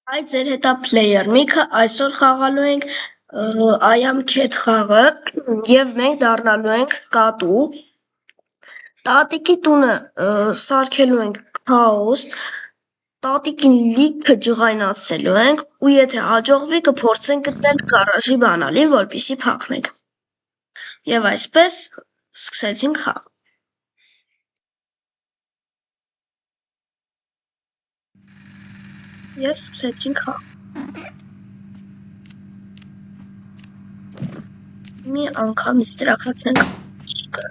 Այ ձեր հետ է Player Mick-ը, այսօր խաղալու ենք I am Cat խաղը և մենք դառնալու ենք կատու։ Տատիկի տունը սարքելու ենք քաոս, տատիկին լիքը ջղայնացնելու ենք ու եթե հաջողվի կփորձենք գտնել գարաժի բանալին, որպեսզի փախնենք։ Եվ այսպես սկսեցինք խաղը։ Եվ սկսեցինք խաղը։ Մի անգամ իստրախացնենք ճիկը։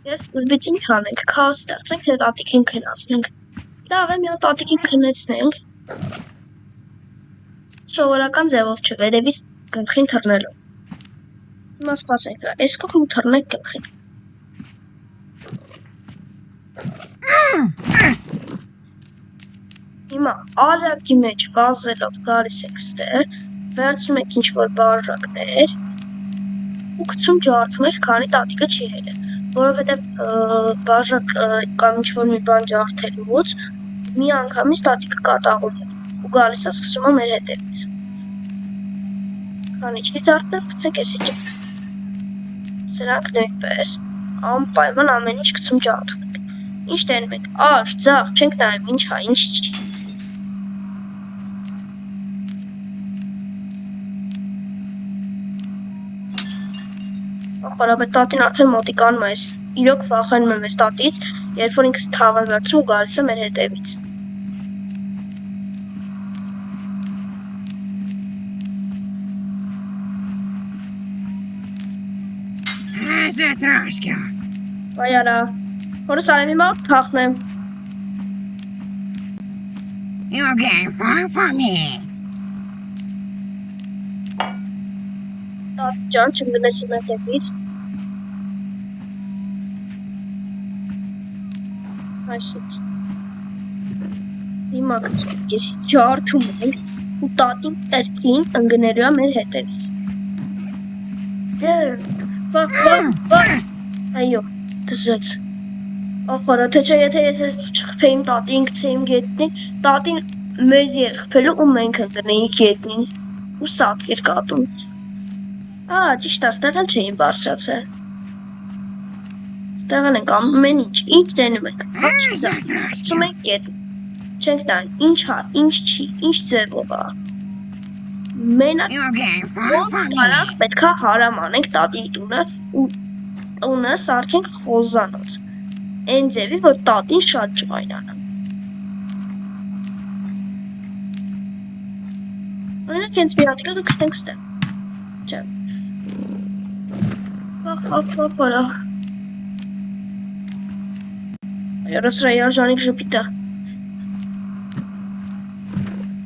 Եվ սկզբից ինչ անենք, քաոս ստեղծենք, թե տատիկին քնեցնենք։ Լավ է, մի հատ տատիկին քնեցնենք։ Սովորական ձևով չվերևից գլխին թռնելով։ Հիմա սպասենք, այս կողմ թռնենք գլխին։ Հիմա արագի մեջ վազելով գալիս եք ստեղ, վերցնում եք ինչ-որ բաժակներ ու գցում ջարդում եք, քանի տատիկը չի ելել, որովհետև բաժակ կամ ինչ-որ մի բան ջարդելուց մի անգամից տատիկը կատաղում է ու գալիս է սկսում է մեր հետևից։ Քանի չի ջարդել, գցենք էսի ջարդ։ Սրանք նույնպես անպայման ամեն ինչ գցում ջարդում եք։ Ինչ տենում եք, աշ, ձախ, չենք նայում, ինչ հա, ինչ չի։ Ախորաբետ տատին արդեն մոտիկանում է, իրոք վախենում եմ այս տատից, երբ որ ինքս թավ է վերցում ու գալիս է մեր հետևից։ Վայ արա, հորս արեմ հիմա թախնեմ։ You're getting far from me. Տատի ջան, չմտնես իմ հետևից։ Այսից։ Հիմա գցում ես ջարդում ենք ու տատին տրտին ընկնելու է մեր հետևից։ Վախ, այո, դզեց։ Ախորա, թե չէ եթե ես չխփեիմ տատին, գցեիմ գետնին, տատին մեզ երխփելու ու մենք ընկնեինք գետնին ու սատկեր կատուն։ Ճիշտ է, ստեղ էլ չէին բարձրացել։ Ստեղ էլ ենք ամեն ինչ տենում ենք, գցում ենք գետնին, չենք տանում, ինչ հա, ինչ չի, ինչ ձևով է։ Մենակ ոնց կարանք պետք է հարամ անենք տատի տունը ու տունը սարքենք խոզանոց, այն ձևի, որ տատին շատ ջղայնանա։ Օրինակ հենց մի հատիկը կգցենք ստեղ։ Չէ։ Վախ, արա։ Այո, երաժանիկ ժպիտը։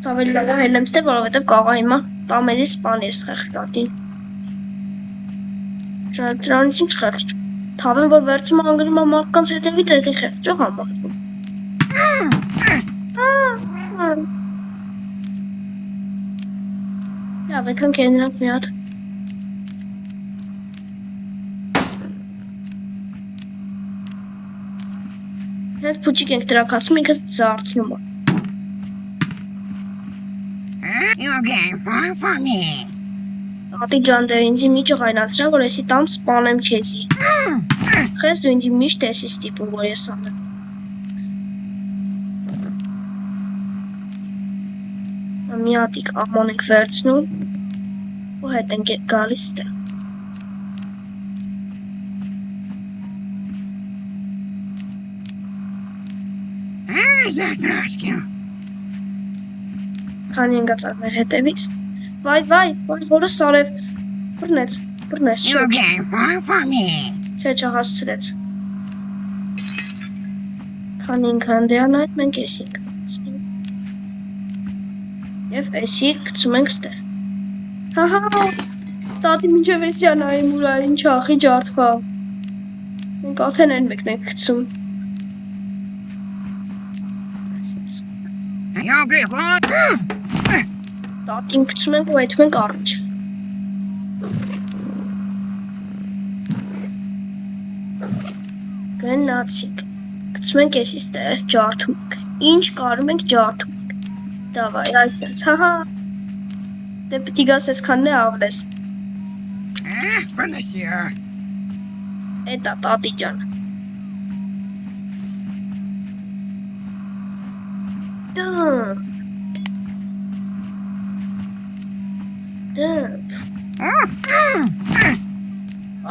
Ավելի լավ է հելեմ ստեղ, որովհետև կաղա հիմա տամեզի սպան ես խեղճատին։ Դրանից ինչ խեղճ։ Թավեն, որ վերցում անգնում է մարդկանց հետևից, էդի խեղճը համարվում։ Լավ, այդքան կենրանք մի հատ։ Հետ փուջիկ ենք տրակացում, ինքս ձարդնում է։ You're getting far from me. Տատի ջան, դեր ինձի մի ջղայնացրան, որ եսի տամ սպանեմ քեզի։ Խես դու ինձի միշտ եսի ստիպում, որ ես անեմ։ Մի հատիկ աման ենք վերցնում ու հետ ենք գալիս ստեղ։ Քանի ընկացավ մեր հետևից։ Վայ, հորս արև, բրնեց, You're getting far from me. Չէ, չհասցրեց։ Քանի ինքը ընդեան այդ, մենք էսի գցնենք։ Եվ էսի գցում ենք ստեղ։ Հահա, տատի մինչև էսի անայիմ ուրար, ինչ ախի ջարդվա։ Մենք արդեն են մեկն ենք գցում։ Տատին գցում ենք ու այդում ենք առաջ։ Գնացինք, գցում ենք էսի ստեղ ջարդում ենք։ Ինչ կարում ենք ջարդում ենք։ Դավայ, այսպես, հահա։ Դե պիտի գաս այսքանն է ավլես։ Բնասիա։ Էտա տատի ջան։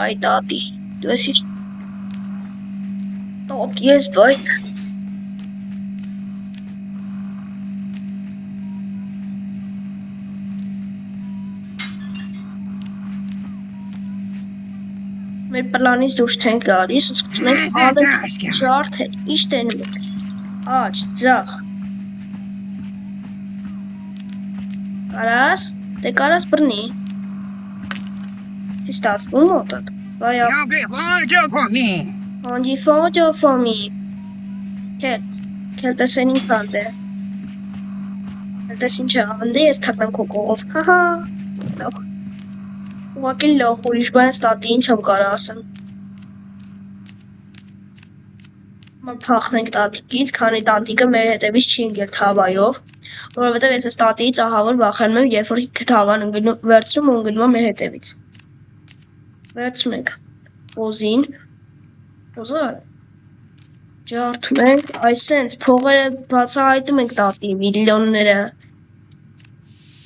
Այ տատի, դու ես ինչ տատի ես բայ։ Մեր պլանից դուրս չենք գալիս, ուզում ենք ավելի ջարդել, ինչ տենում ենք, աջ, ձախ, կարաս, դե կարաս բրնի, ստացվում մոտդ, վայա, հոնջի ֆոջո ֆոմի, կել տեսեն ինք բանդ է, կել տես ինչ է ավնդ է, ես թարնեմ քո կողով, հահա, լող, ուղակի լող, ուրիշ բան ստատի ինչ եմ կարա ասեմ, ման պախնենք տատիկից, քանի տատիկը մեր հետևից չի ընգել թավայով, որովհետև եթե ստատիից ահավոր բախանում եմ, երբ որ թավան վերցնում ու ընգնում եմ մեր հետևից, վերցնում ենք պոզին, պոզը ջարդում ենք, այսենց փողերը բացահայտում ենք տատի միլիոնները,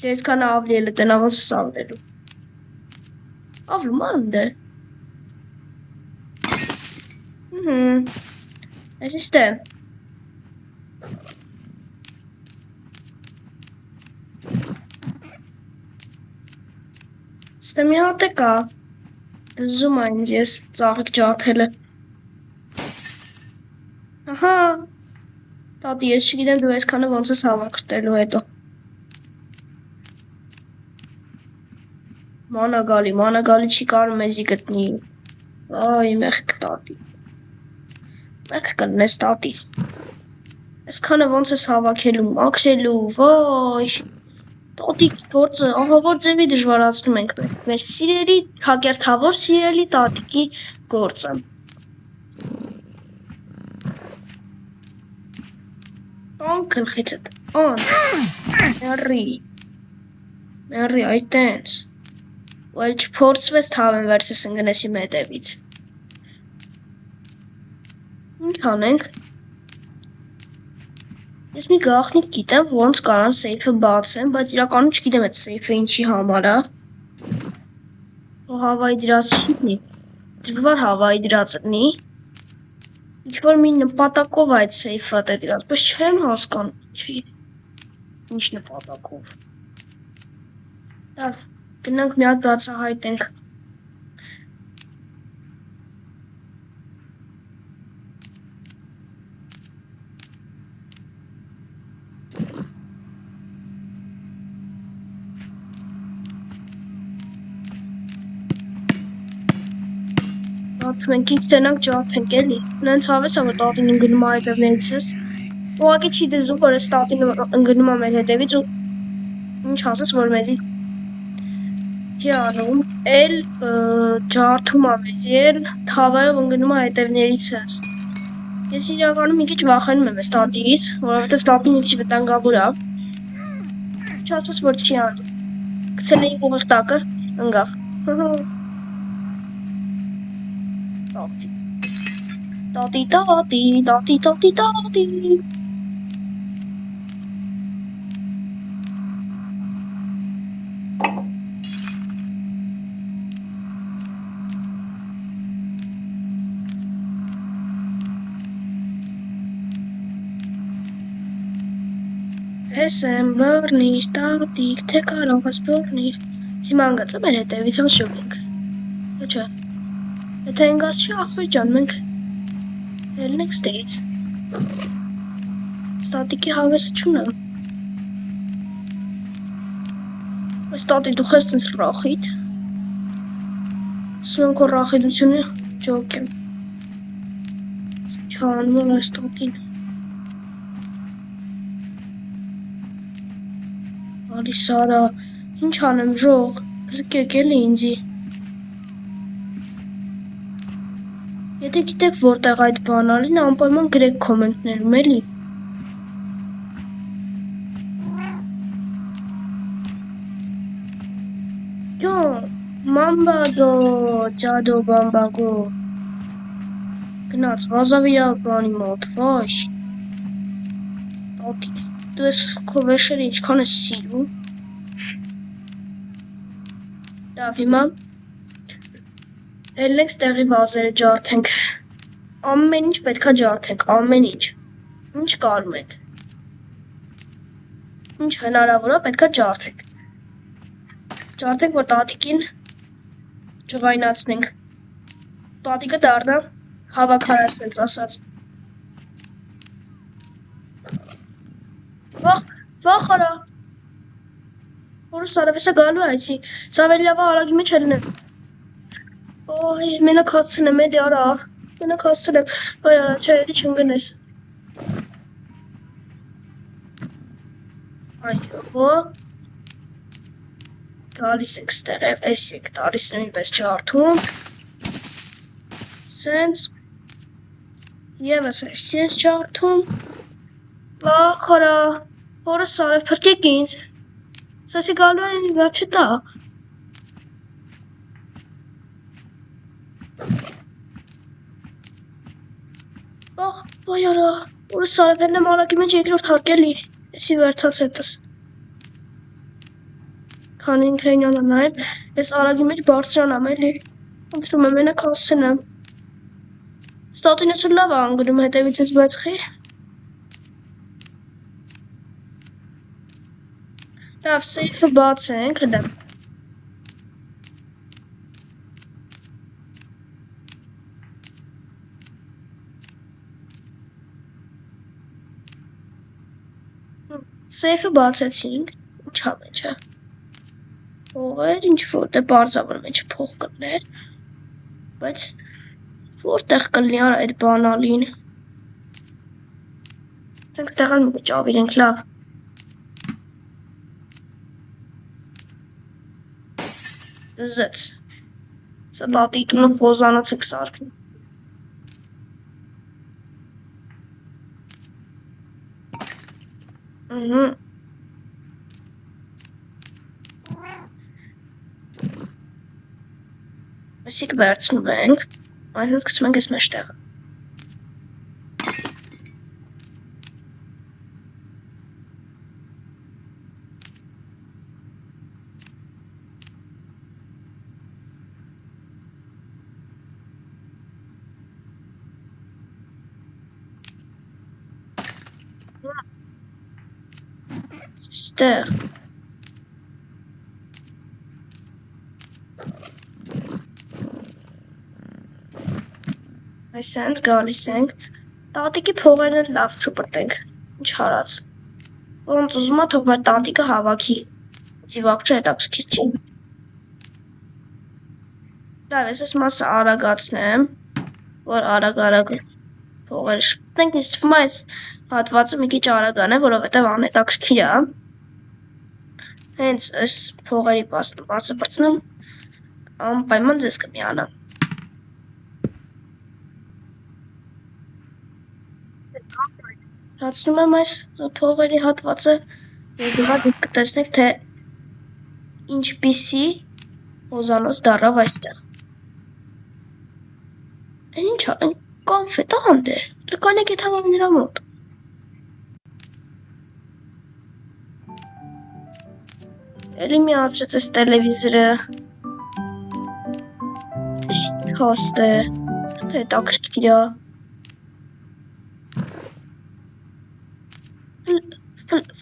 դե այսքան ավլի էլ է տնավոս սավլելու, ավլում անդ է, այս իստե, իստե մի հատ է կա, զում այնձ ես ծաղիկ ջարդել է, ահա, տատի ես չգիտեմ դու այսքանը ոնց ես հավաքրտելու հետո, մանագալի չի կարում մեզի գտնի, այ մեղք տատի, մեղք կլնես տատի, այսքանը ոնց ես հավաքելու, մաքրելու, վայ, տատի գործը ահավոր ձևի դժվարացնում ենք մեր սիրելի, հակերթավոր սիրելի տատիկի գործը, տան գլխիցդ, մերի, այ տենց, ու էլ չփորձվես թավեն վերցես ընգնես իմ հետևից, ինչ անենք, ես մի գաղտնիք գիտեմ, ոնց կարան սեյֆը բացեմ, բայց իրականում չգիտեմ այդ սեյֆը ինչի համար է, ու հավայի դրացնի, դժվար հավայի դրացնի, ինչ-որ մի նպատակով այդ սեյֆը է դրած, բայց չեմ հասկանում, ինչ նպատակով, դար, գնանք մի հատ բացահայտենք, մենք ինք տենանք ջարդենք էլի, նենց հավես է, որ տատին ընգնում է հետևներից ես, ուղակի չի դրզում, որ ես տատին ընգնում է մեր հետևից ու ինչ ասես, որ մեզի չի անում, էլ ջարդում է մեզի, էլ թավայով ընգնում է հետևներից ես, ես իրականում մի քիչ վախենում եմ ես տատից, որովհետև տատին մի քիչ վտանգավոր է, չասես, որ չի անում, գցել էինք ուղիղ տակը, ընգավ, Տատի։ Ես եմ բռնիր, տատիկ, թե կարող ես բռնիր, Սիման գացը մեր հետևից հոս շոպինք, թե չէ, եթե ընգաս չի ախվի ճան, մենք ելնենք ստեից, ստատիկի հավեսը չունեմ, այս տատի դու խես տենց ռախիտ, սում քո ռախիդությունը ջոք եմ, չանում եմ այս տատին, Ալի Սարա, ինչ անեմ ժող, գրկեք էլի ինձի, եթե գիտեք որտեղ այդ բանալին, անպայման գրեք կոմենտներում էլի, Բամբագո, ջադո բամբագո։ Գնաց վազավիրա բանի մոտ, ոչ։ Տատի, դու ես քո վեշերը ինչքան ես սիրում։ Լավ, հիմա ելնենք ստեղի վազերը ջարդենք։ Ամեն ինչ պետքա ջարդենք, ամեն ինչ։ Ինչ կարում եք։ Ինչ հնարավոր է պետքա ջարդենք։ Ջարդենք, որ տատիկին ջղայնացնենք։ Տատիկը դառնա հավաքարար սենց ասած։ Վախ արա։ Որը սարավեսը գալու է այսի, սավելի լավա արագի մեջ հելնեմ։ Ոյ, մենակ հասցնեմ, էդի արա, մենակ հասցնեմ, ոյ արա, չէ, էդի չնգնես։ Այո, գալիս եք ստեղև, ես եք տալիս նույնպես ջարդում, սենց, եվս ես ջարդում, վախ արա, որը սարև պրկեք ինձ, սասի գալու է վերջը տա։ Ոյ արա, որը սարևերն եմ արագի մեջ երկրորդ հարկելի, եսի վերցած հետս։ Քանի ինքրենյանը նայեմ, ես արագի մեջ բարձրանամ էլի, ընտրում եմ ենակ հասցնեմ։ Ստատին ես ու լավ անգնում հետևից ես բացխի։ Լավ, սեյֆը բաց ենք, հլեմ։ Սեյֆը բացեցինք, ինչ համեջը։ Փողեր, ինչ-որ դե պարզավոր մեջ փող կլներ, բայց որտեղ կլնի արա այդ բանալին։ Ձենք տեղան մի ճավիր ենք լավ։ Դզեց, սա տատիտունը խոզանոց եք սարդում։ Այսիք վերցնում ենք, այսինք սկսում ենք ես մեջ տեղը։ Ստեղ։ Այսենց գալիս ենք, տատիկի փողերը լավ շպրտենք, ինչ հարած, ոնց ուզում է թող մեր տատիկը հավաքի, ձիվակչը հետաքրքիր չի։ Լավ, ես ես մասը արագացնեմ, որ արագ փողերը շպրտենք, ինձ թվում է այս հատվածը մի քիչ արագան է, որովհետև անհետաքրքիր է։ Հենց այս փողերի մասը բրցնեմ, անպայման ձեզ կմիանա։ Հացնում եմ այս փողերի հատվածը և հիմա դուք կտեսնեք, թե ինչպիսի հոզանոց դառավ այստեղ։ Են ինչ է, կոնֆետ աղանդ է, լկանեք ետ համար նրա մոտ։ Էլի մի ասրեց ես տելևիզրը, հաստ է, թե հետաքրքիր է։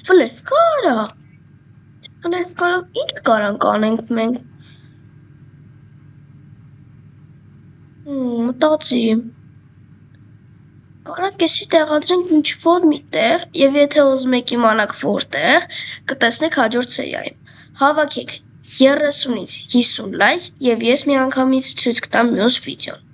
Ֆլեսկարա, ինչ կարանք անենք մենք։ Մտածի, կարանք եսի տեղադրենք ինչ-որ մի տեղ և եթե ուզում եք իմանաք որտեղ, կտեսնեք հաջորդ սերիայում։ Հավաքեք 30-ից 50 լայք և ես մի անգամից ցույց կտամ մյուս վիդեոն։